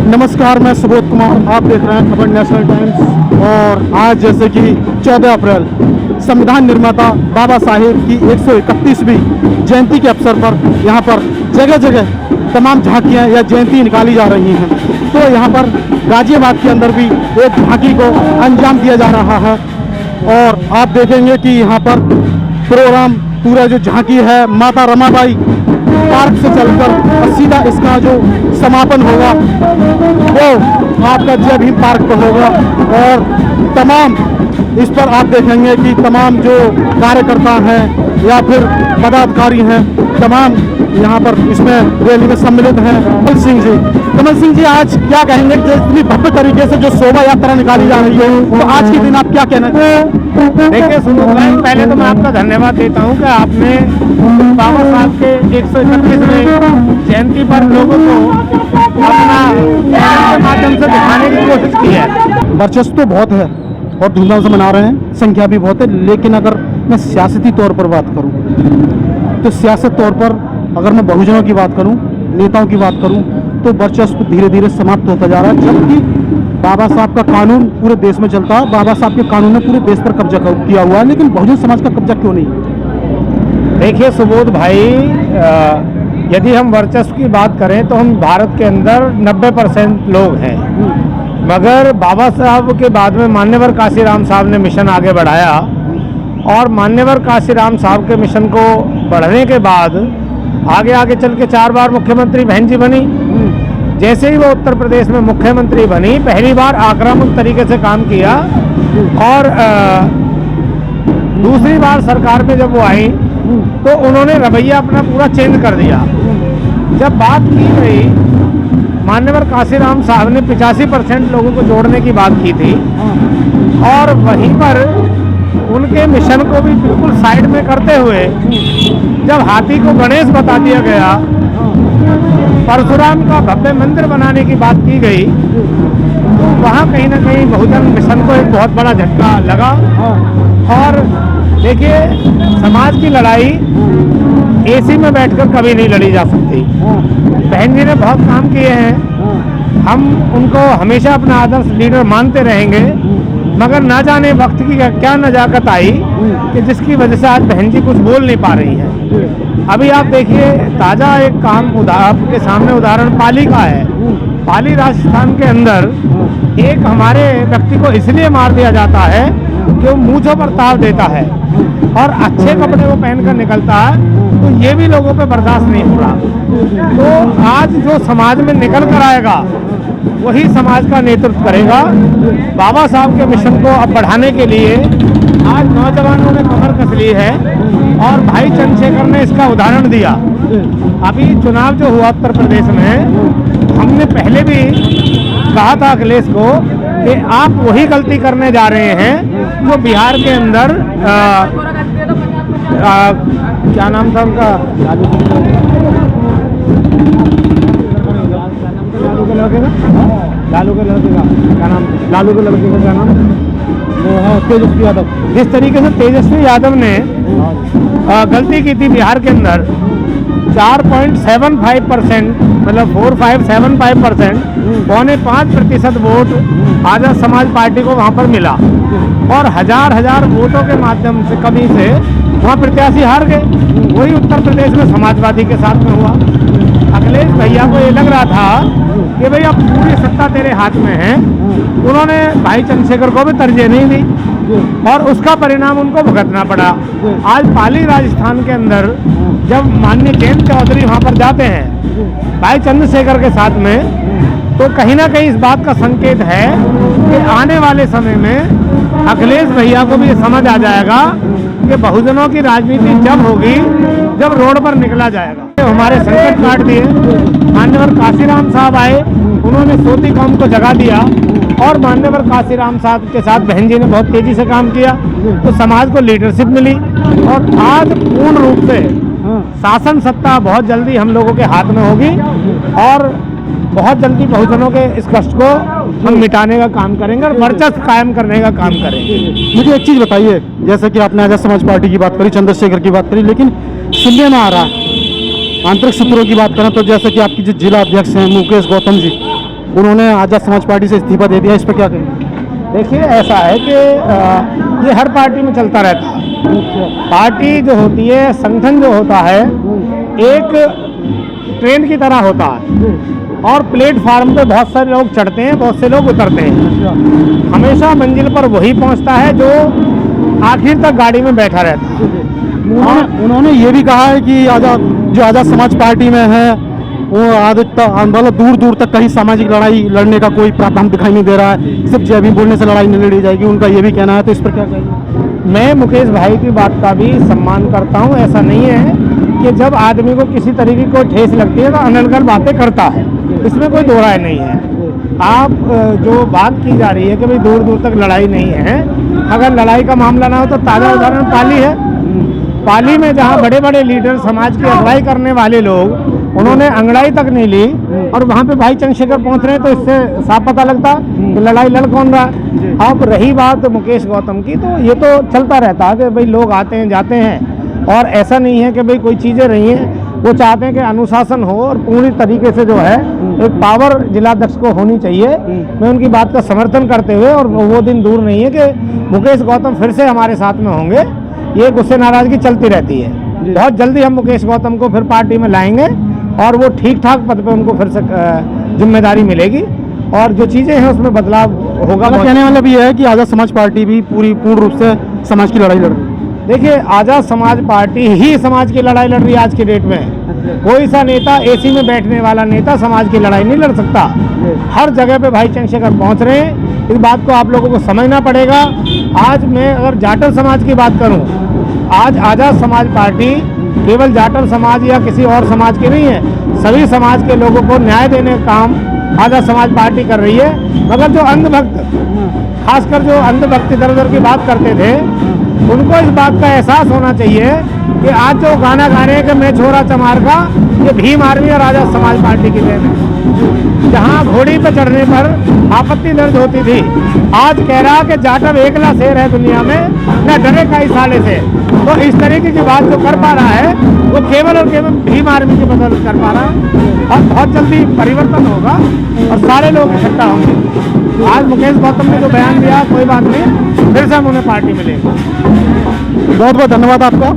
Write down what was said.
नमस्कार, मैं सुबोध कुमार, आप देख रहे हैं खबर नेशनल टाइम्स। और आज जैसे कि 14 अप्रैल संविधान निर्माता बाबा साहेब की 131वीं जयंती के अवसर पर यहाँ पर जगह जगह तमाम झांकियाँ या जयंती निकाली जा रही हैं। तो यहाँ पर गाजियाबाद के अंदर भी एक झांकी को अंजाम दिया जा रहा है और आप देखेंगे कि यहाँ पर प्रोग्राम पूरा जो झांकी है माता रमाबाई पार्क से चलकर सीधा इसका जो समापन होगा वो आपका जय भीम पार्क पर होगा। और तमाम इस पर आप देखेंगे कि तमाम जो कार्यकर्ता हैं या फिर पदाधिकारी हैं तमाम यहाँ पर इसमें रैली में सम्मिलित हैं। कमल सिंह जी, आज क्या कहेंगे कि इतनी भव्य तरीके से जो शोभा यात्रा निकाली जा रही है, तो आज के दिन आप क्या कहना चाहेंगे? देखिए सुबोध भाई, पहले तो मैं आपका धन्यवाद देता हूँ कि आपने बाबा साहब के 131वें जयंती पर लोगों को अपना के माध्यम से दिखाने की कोशिश की है। वर्चस्व तो बहुत है और धूमधाम से मना रहे हैं, संख्या भी बहुत है, लेकिन अगर मैं सियासती तौर पर बात करूं तो सियासत तौर पर अगर मैं बहुजनों की बात करूं, नेताओं की बात करूं, तो वर्चस्व धीरे धीरे समाप्त होता जा रहा है। जबकि बाबा साहब का कानून पूरे देश में चलता है, बाबा साहब के कानून ने पूरे देश पर कब्जा किया हुआ है, लेकिन बहुजन समाज का कब्जा क्यों नहीं? देखिए सुबोध भाई, यदि हम वर्चस्व की बात करें तो हम भारत के अंदर 90% लोग हैं, मगर बाबा साहब के बाद में मान्यवर काशीराम साहब ने मिशन आगे बढ़ाया और मान्यवर काशीराम साहब के मिशन को बढ़ने के बाद आगे आगे चल के 4 बार मुख्यमंत्री बहन जी बनी। जैसे ही वो उत्तर प्रदेश में मुख्यमंत्री बनी, पहली बार आक्रामक तरीके से काम किया और दूसरी बार सरकार में जब वो आई तो उन्होंने रवैया अपना पूरा चेंज कर दिया। जब बात की गई, मान्यवर काशीराम साहब ने 85% लोगों को जोड़ने की बात की थी और वहीं पर उनके मिशन को भी बिल्कुल साइड में करते हुए जब हाथी को गणेश बता दिया गया, परशुराम का भव्य मंदिर बनाने की बात की गई, तो वहाँ कहीं ना कहीं बहुजन मिशन को एक बहुत बड़ा झटका लगा। और देखिए, समाज की लड़ाई एसी में बैठकर कभी नहीं लड़ी जा सकती। बहन जी ने बहुत काम किए हैं, हम उनको हमेशा अपना आदर्श लीडर मानते रहेंगे, मगर ना जाने वक्त की क्या नजाकत आई कि जिसकी वजह से आज बहन जी कुछ बोल नहीं पा रही है। अभी आप देखिए, ताज़ा एक काम आपके सामने उदाहरण पाली का है। पाली राजस्थान के अंदर एक हमारे व्यक्ति को इसलिए मार दिया जाता है कि वो मूंछों पर ताव देता है और अच्छे कपड़े वो पहनकर निकलता है, तो ये भी लोगों पे बर्दाश्त नहीं हो रहा। तो आज जो समाज में निकल कर आएगा वही समाज का नेतृत्व करेगा। बाबा साहब के मिशन को अब बढ़ाने के लिए आज नौजवानों ने कमर कस ली है और भाई चंद्रशेखर ने इसका उदाहरण दिया। अभी चुनाव जो हुआ उत्तर प्रदेश में, हमने पहले भी कहा था अखिलेश को कि आप वही गलती करने जा रहे हैं जो बिहार के अंदर क्या नाम था उनका, लालू के लड़के का क्या नाम, लालू के लड़के का क्या नाम, तेजस्वी यादव। जिस तरीके से तेजस्वी यादव ने गलती की थी बिहार के अंदर, 4.75% मतलब 4575%, 4.5% वोट आजाद समाज पार्टी को वहाँ पर मिला और हजार वोटों के माध्यम से कमी से वहाँ प्रत्याशी हार गए। वही उत्तर प्रदेश में समाजवादी के साथ में हुआ। अखिलेश भैया को ये लग रहा था कि भाई अब पूरी सत्ता तेरे हाथ में है, उन्होंने भाई चंद्रशेखर को भी तरजीह नहीं दी और उसका परिणाम उनको भुगतना पड़ा। आज पाली राजस्थान के अंदर जब माननीय जयंत चौधरी वहाँ पर जाते हैं भाई चंद्रशेखर के साथ में, तो कहीं ना कहीं इस बात का संकेत है कि आने वाले समय में अखिलेश भैया को भी ये समझ आ जाएगा कि बहुजनों की राजनीति जब होगी जब रोड पर निकला जाएगा। हमारे संकट काट दिए, मान्यवर काशीराम साहब आए, उन्होंने सोती कौम को जगा दिया और मान्यवर काशीराम साहब के साथ बहन जी ने बहुत तेजी से काम किया, तो समाज को लीडरशिप मिली और आज पूर्ण रूप से शासन सत्ता बहुत जल्दी हम लोगों के हाथ में होगी और बहुत जल्दी बहुजनों के इस कष्ट को हम मिटाने का काम करेंगे और वर्चस्व कायम करने का काम करेंगे। मुझे एक चीज़ बताइए, जैसे कि आपने आजाद समाज पार्टी की बात करी, चंद्रशेखर की बात करी, लेकिन सुनने में आ रहा है आंतरिक सूत्रों की बात करें तो जैसे कि आपकी जो जिला अध्यक्ष हैं मुकेश गौतम जी, उन्होंने आज़ाद समाज पार्टी से इस्तीफा दे दिया, इस पर क्या कहेंगे? देखिए ऐसा है कि ये हर पार्टी में चलता रहता है। पार्टी जो होती है, संगठन जो होता है, एक ट्रेन की तरह होता है और प्लेटफार्म पे बहुत सारे लोग चढ़ते हैं, बहुत से लोग उतरते हैं। हमेशा मंजिल पर वही पहुंचता है जो आखिर तक गाड़ी में बैठा रहता है। उन्होंने ये भी कहा है कि आज़ाद समाज पार्टी में है वो मतलब दूर दूर तक कहीं सामाजिक लड़ाई लड़ने का कोई प्रावधान दिखाई नहीं दे रहा है, सिर्फ जय भीम बोलने से लड़ाई नहीं लड़ी जाएगी, उनका ये भी कहना है। तो इस पर क्या कहेंगे? मैं मुकेश भाई की बात का भी सम्मान करता हूं। ऐसा नहीं है कि जब आदमी को किसी तरीके को ठेस लगती है तो अनर्गल बातें करता है, इसमें कोई दो राय नहीं है। आप जो बात की जा रही है कि भाई दूर दूर तक लड़ाई नहीं है, अगर लड़ाई का मामला ना हो तो ताज़ा उदाहरण पाली है। पाली में जहाँ बड़े बड़े लीडर समाज की अगुवाई करने वाले लोग, उन्होंने अंगड़ाई तक नहीं ली और वहाँ पे भाई चंद्रशेखर पहुँच रहे हैं, तो इससे साफ पता लगता कि लड़ाई लड़ कौन रहा है। अब रही बात मुकेश गौतम की, तो ये तो चलता रहता है कि भाई लोग आते हैं जाते हैं, और ऐसा नहीं है कि भाई कोई चीज़ें रही हैं। वो चाहते हैं कि अनुशासन हो और पूरी तरीके से जो है एक पावर जिलाध्यक्ष को होनी चाहिए। मैं उनकी बात का समर्थन करते हुए, और वो दिन दूर नहीं है कि मुकेश गौतम फिर से हमारे साथ में होंगे। ये गुस्से नाराजगी चलती रहती है। बहुत जल्दी हम मुकेश गौतम को फिर पार्टी में लाएंगे और वो ठीक ठाक पद पे उनको फिर से जिम्मेदारी मिलेगी और जो चीज़ें हैं उसमें बदलाव होगा। कहने वाला भी है कि आज़ाद समाज पार्टी भी पूर्ण रूप से समाज की लड़ाई लड़ रही है। देखिए, आज़ाद समाज पार्टी ही समाज की लड़ाई लड़ रही है आज की डेट में। कोई सा नेता, एसी में बैठने वाला नेता समाज की लड़ाई नहीं लड़ सकता। हर जगह पे भाई चंद्रशेखर पहुंच रहे हैं, इस बात को आप लोगों को समझना पड़ेगा। आज मैं अगर जाटल समाज की बात करूं, आज आज़ाद समाज पार्टी केवल जाटल समाज या किसी और समाज की नहीं है, सभी समाज के लोगों को न्याय देने का काम आज़ाद समाज पार्टी कर रही है। मगर जो अंधभक्त, खासकर जो अंधभक्त इधर उधर की बात करते थे, उनको इस बात का एहसास होना चाहिए कि आज जो गाना गा रहे हैं कि मैं छोरा चमार का, ये भीम आर्मी और आज़ाद समाज पार्टी की देन है। जहाँ घोड़ी पर चढ़ने पर आपत्ति दर्ज होती थी, आज कह रहा कि जाटव एकला शेर है दुनिया में, न डरे का इस साले से। तो इस तरीके की बात जो कर पा रहा है वो केवल और केवल भीम आर्मी की बदौलत कर पा रहा है, और बहुत जल्दी परिवर्तन होगा और सारे लोग इकट्ठा होंगे। आज मुकेश गौतम ने जो बयान दिया, कोई बात नहीं, फिर से हम उन्हें पार्टी में लेंगे। बहुत बहुत धन्यवाद आपका।